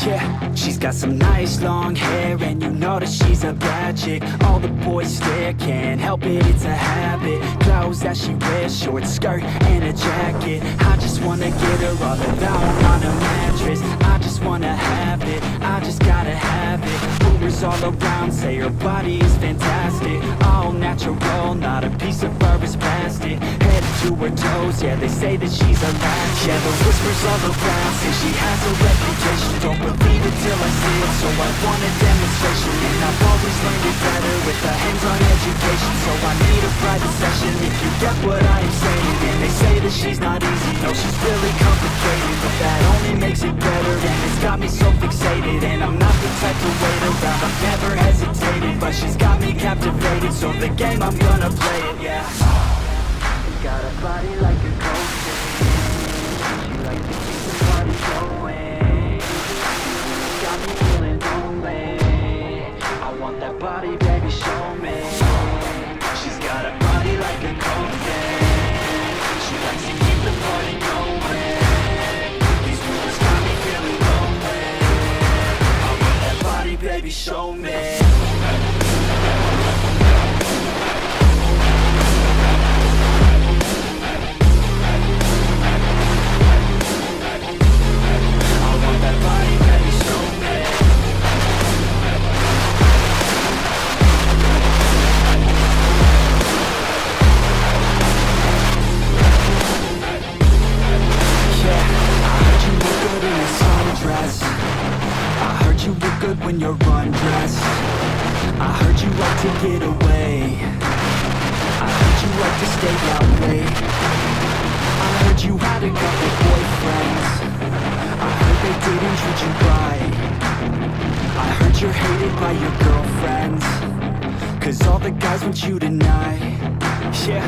Yeah, she's got some nice long hair, and you know that she's a bad chick. All the boys stare, can't help it, it's a habit. Clothes that she wears, short skirt and a jacket. I just wanna get her all alone on a mattress. I just wanna have it, I just gotta have it. Rumors all around say her body is fantastic. All natural, not a piece of fur is plastic. Head to her toes, yeah, they say that she's a latch. Yeah, the whispers all around say she has a reputation. Don't believe it till I see it, so I want a demonstration. And I've always learned it better with a hands-on education. So I need a private session if you get what I am saying. And they say that she's not easy, no, she's really complicated. But that only makes it better, and it's got me so fixated. And I'm not the type to wait around, I've never hesitated. But she's got me captivated, so the game, I'm gonna play it, yeah. Got a body like a coaster. She likes to keep the party going. Got me feeling lonely. I want that body, baby, show me. She's got a body like a coaster. She likes to keep the party going. These rumors got me feeling lonely. I want that body, baby, show me. When you're undressed, I heard you like to get away. I heard you like to stay out late. I heard you had a couple boyfriends. I heard they didn't treat you right. I heard you're hated by your girlfriends, 'cause all the guys want you tonight. Yeah,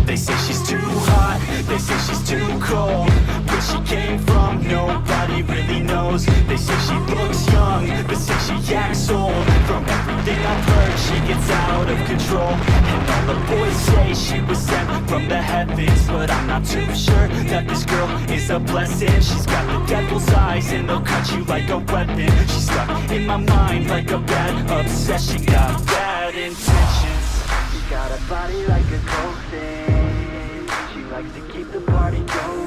they say she's too hot, they say she's too cold. Where she came from, nobody really knows. They say she looks young, but say she acts old. From everything I've heard, she gets out of control. And all the boys say she was sent from the heavens, but I'm not too sure that this girl is a blessing. She's got the devil's eyes, and they'll cut you like a weapon. She's stuck in my mind like a bad obsession. Got bad intentions. She's got a body like a cold thing. She likes to keep the party going.